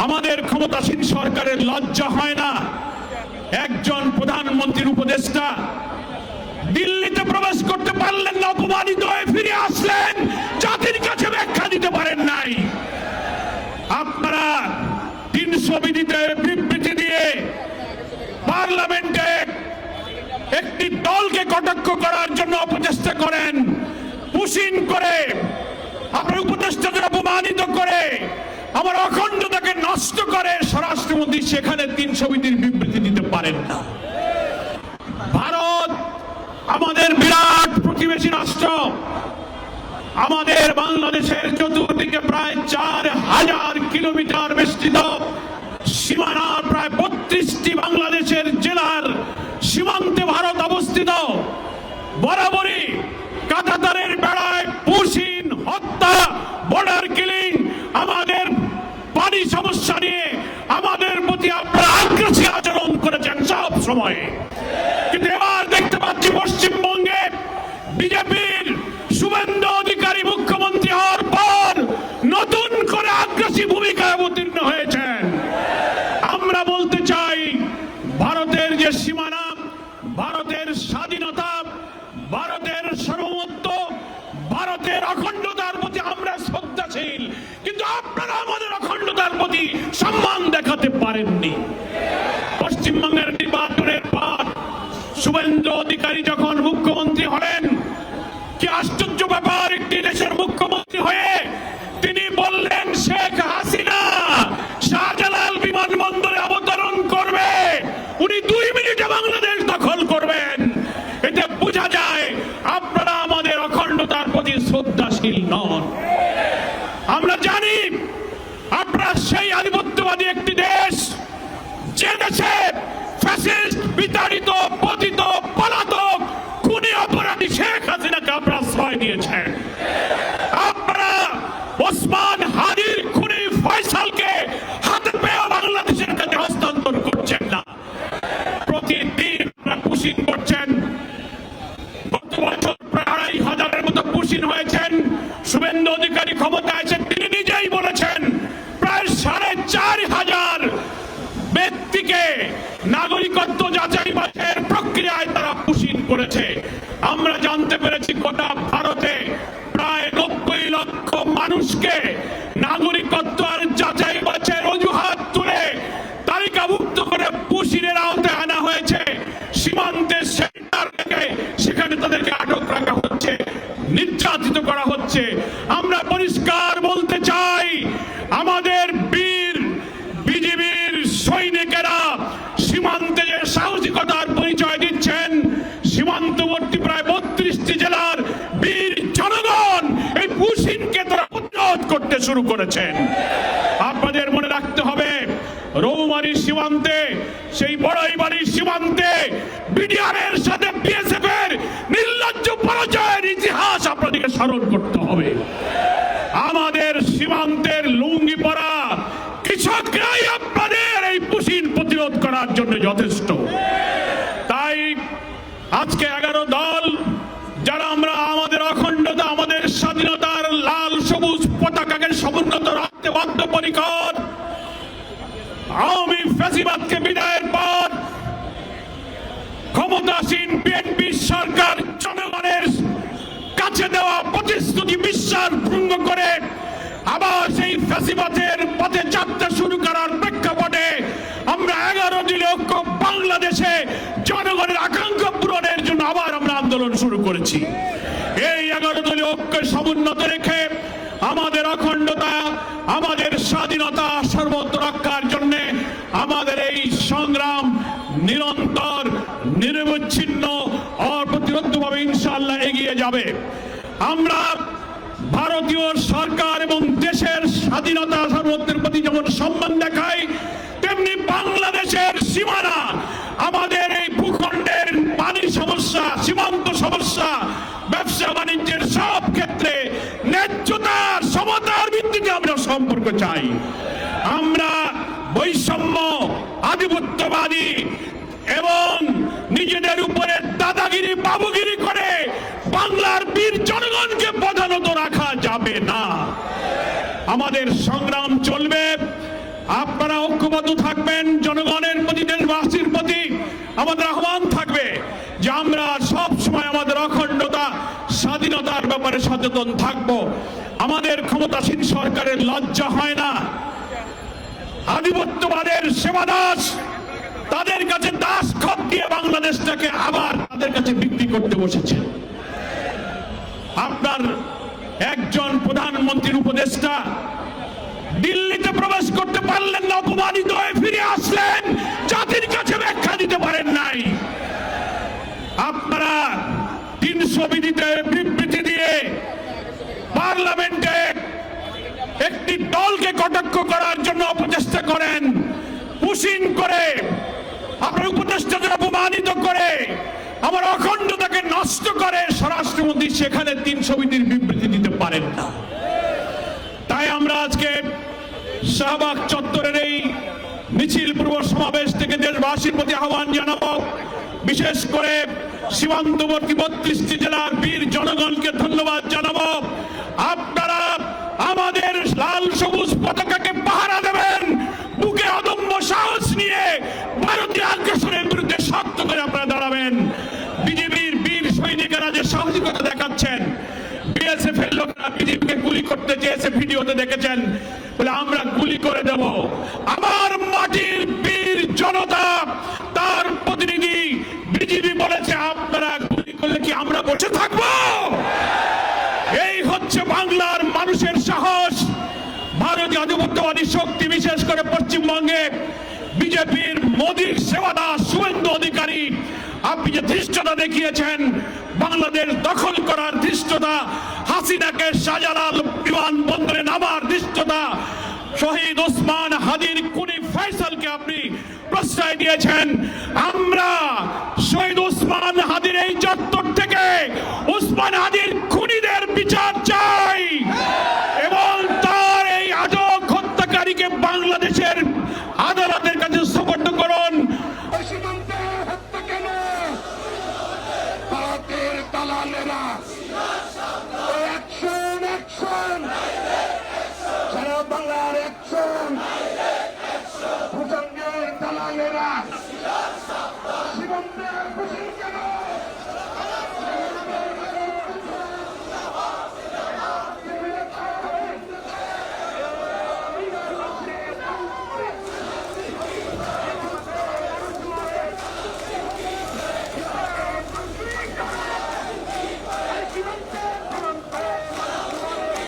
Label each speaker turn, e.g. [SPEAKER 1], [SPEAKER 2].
[SPEAKER 1] আমাদের ক্ষমতাসীন সরকারের লজ্জা হয় না? একজন প্রধানমন্ত্রীর উপদেষ্টা দিল্লিতে প্রবেশ করতে পারলেন না, অপমানিত হয়ে ফিরে আসলেন, জাতির কাছে ব্যাখ্যা দিতে পারেন নাই। আপনারা 300 বিধিতে বিবৃতি দিয়ে পার্লামেন্টে একটি দলকে কটাক্ষ করার জন্য অপচেষ্টা করেন, পুশিন করে, আপনার উপদেষ্টাদের অপমানিত করে, আমার অখণ্ডতাকে নষ্ট করে স্বরাষ্ট্রমন্ত্রী সেখানে 300 বিধির বিবৃতি দিতে পারেন না। ভারত আমাদের বিরাট প্রতিবেশী রাষ্ট্র। আমাদের বাংলাদেশের চতুর্দিকে প্রায় 4000 কিলোমিটার বেষ্টিত সীমানার প্রায় 32টি বাংলাদেশের জেলার সীমান্তে ভারত অবস্থিত। বরাবরই কাঁটাতারের বেড়ায় পুশিন, হত্যা, বর্ডার কিলিং, আমাদের পানি সমস্যা নিয়ে আমাদের প্রতি আপনারা আগ্রাসী আচরণ করেছেন সব সময়। কিন্তু এবার দেখতে পাচ্ছি পশ্চিমবঙ্গে বিজেপির শুভেন্দু অধিকারী মুখ্যমন্ত্রী হওয়ার পর নতুন করে আগ্রাসী ভূমিকায় অবতীর্ণ হয়েছেন। আমরা বলতে চাই, ভারতের যে সীমানা, ভারতের স্বাধীনতা, ভারতের সার্বভৌমত্ব, ভারতের অখণ্ডতার প্রতি আমরা শ্রদ্ধাশীল, কিন্তু আপনারা আমাদের অখণ্ডতার প্রতি সম্মান দেখাতে পারেননি। পশ্চিমবঙ্গের নির্বাচনের পর শুভেন্দু অধিকারী যখন মুখ্যমন্ত্রী হলেন, কি আশ্চর্য ব্যাপার, একটি দেশের মুখ্যমন্ত্রী হয়ে তিনি বললেন শেখ হাসিনা শাহজালাল বিমানবন্দরে অবতরণ করবে, উনি 2 মিনিটে বাংলাদেশ দখল করবেন। এতে বোঝা যায় আপনারা আমাদের অখণ্ডতার প্রতি শ্রদ্ধাশীল নন। আমরা জানি আপনারা সেই আধিপত্যবাদী একটি দেশ, যে দেশে ফ্যাসিস্ট, বিতাড়িত, পতিত, পলাতক, খুনি, অপরাধী শেখ হাসিনাকে আপনারা আশ্রয় দিয়েছেন। আপনারা ওসমান হাদির খুনি ফয়সালকে হাতে পেয়ে বাংলাদেশের কাছে হস্তান্তর করছেন না। প্রতিদিন আপনারা পুশিন করছেন। গত বছর প্রায় 2500-এর মতো পুশিন হয়েছেন। শুভেন্দু অধিকারী ক্ষমতা এসে তিনি নিজেই বলেছেন প্রায় 4500 ব্যক্তিকে নাগরিকত্ব যাচাই বাছাইয়ের প্রক্রিয়ায় তারা পুশিন করেছে। আমরা জানতে পেরেছি গোটা ভারতে প্রায় 90 লক্ষ মানুষকে নাগরিকত্ব আর যাচাই বাছাইয়ের অজুহাত তুলে তালিকাভুক্ত করে পুশিনের আওতায় আনা হয়েছে। সীমান্তে সেন্টার থেকে সেখানে তাদেরকে আটক রাখা হচ্ছে, নির্যাতিত করা হচ্ছে। আমরা পরিষ্কার বলতে চাই, আমাদের বীর বিজিবির সৈনিকেরা সীমান্তে যে সাহসিকতার পরিচয় দিচ্ছেন, সীমান্তবর্তী প্রায় 32টি জেলার বীর জনগণ এই পুশিনকে তারা প্রতিরোধ করতে শুরু করেছেন। আপনাদের মনে রাখতে হবে, রৌমারী সীমান্তে, সেই বড়াইবাড়ির সীমান্তে বিডিআরের সাথে বিএসএফ এর নির্লজ্জ পরাজয়ের ইতিহাস আপনাদেরকে স্মরণ করতে হবে। আমাদের সীমান্তের লুঙ্গি পরা কৃষকরাই আপনাদের এই পুশিন প্রতিরোধ করার জন্য যথেষ্ট। তাই আজকে 11 দল যারা আমরা আমাদের অখণ্ডতা, আমাদের স্বাধীনতার লাল সবুজ পতাকাকে সমুন্নত রাখতে বদ্ধপরিকর, আওয়ামী ফ্যাসিবাদকে বিদায়ের পর ক্ষমতাসীন বিএনপি সরকার জনগণের কাছে দেওয়া প্রতিশ্রুতি বিশ্বাস ভঙ্গ করে আবার সেই ফ্যাসিবাদের পথে যাত্রা শুরু করার প্রেক্ষাপটে আমরা 11 দলীয় ঐক্য বাংলাদেশে জনগণের আকাঙ্ক্ষা পূরণের জন্য আবার আমরা আন্দোলন শুরু করেছি। এই 11 দলীয় ঐক্য সমুন্নত রেখে আমাদের অখণ্ডতা, আমাদের স্বাধীনতা সর্বত্র রক্ষার জন্য আমাদের এই সংগ্রাম নিরন্তর, নিরবচ্ছিন্ন, অপ্রতিরোধ্যভাবে ইনশাআল্লাহ এগিয়ে যাবে। আমরা ভারতীয় সরকার এবং দেশের স্বাধীনতা সার্বভৌমত্বের প্রতি যেমন সম্মান দেখাই, তেমনি বাংলাদেশের সীমানা, আমাদের এই ভূখণ্ডের পানির সমস্যা, সীমান্ত সমস্যা, ব্যবসা বাণিজ্যের সব ক্ষেত্রে ন্যায্যতার, সমতার ভিত্তিতে আমরা সম্পর্ক চাই। আমরা বৈষম্য, আধিপত্যবাদী এবং নিজেদের উপরে দাদাগিরি, বাবুগিরি করে বাংলার বীর জনগণকে প্রধানত রাখা যাবে না। আমাদের সংগ্রাম চলবে, আপনারা ঐক্যবদ্ধ থাকবেন। জনগণের প্রতি, দেশবাসীর প্রতি আমাদের আহ্বান থাকবে যে আমরা সব সময় আমাদের অখণ্ডতা, স্বাধীনতার ব্যাপারে সচেতন থাকব। আমাদের ক্ষমতাসীন সরকারের লজ্জা হয় না। আধিপত্যবাদের সেবাদাস, তাদের কাছে দাস খত দিয়ে বাংলাদেশটাকে আবার তাদের কাছে বিক্রি করতে বসেছে। আপনার একজন প্রধানমন্ত্রীর উপদেষ্টা দিল্লিতে প্রবেশ করতে পারলেন না, অপমানিত হয়ে ফিরে আসলেন, জাতির কাছে ব্যাখ্যা দিতে পারেন নাই। আপনারা 300 বিধিতে বিবৃতি দিয়ে পার্লামেন্টে একটি দলকে কটাক্ষ করার জন্য অপচেষ্টা করেন, পুশিং করে, আপনার উপদেষ্টাদের অপমানিত করে, আমার অখণ্ডতাকে নষ্ট করে স্বরাষ্ট্রমন্ত্রী সেখানে 300 বিধির বিবৃতি দিতে পারেন না। তাই আমরা আজকে শাহবাগ চত্বরের এই মিছিল পূর্ব সমাবেশ থেকে দেশবাসীর প্রতি আহ্বান জানাবো। বিশেষ করে সীমান্তবর্তী 32টি জেলার বীর জনগণকে ধন্যবাদ জানাবো। আপনারা আমাদের লাল সবুজ পতাকাকে পাহারা দেবেন, বুকে অদম্য সাহস নিয়ে ভারতীয় আগ্রাসনের বিরুদ্ধে শক্ত করে আপনারা দাঁড়াবেন। বিজেপির বীর সৈনিকেরা যে সাহসিকতা দেখাচ্ছেন, বিএসএফ এর লোকেরা বিজেপিকে গুলি করতে চেয়েছে, ভিডিওতে দেখেছেন, বলে আমরা গুলি করে দেব। আমার মাটির বীর জনতা, তার প্রতিনিধি বিজেপি বলেছে আপনারা গুলি করলে কি আমরা বসে থাকবো? এই হচ্ছে বাংলার মানুষের সাহস। ভারতীয় আধিপত্যবাদী শক্তি, বিশেষ করে পশ্চিমবঙ্গে বিজেপির মোদীর সেবাদাস শুভেন্দু অধিকারী, আপনি যে ধৃষ্টতা দেখিয়েছেন, বাংলাদেশ দখল করার ধৃষ্টতা, হাসিনাকে শাহজালাল বিমানবন্দরে নামার ধৃষ্টতা, শহীদ ওসমান হাদির খুনি ফয়সালকে আপনি প্রশ্রয় দিয়েছেন। আমরা শহীদ ওসমান হাদির এই চত্বর থেকে ওসমান হাদির খুনিদের বিচার চাই এবং তার এই আজব হত্যাকারীকে বাংলাদেশে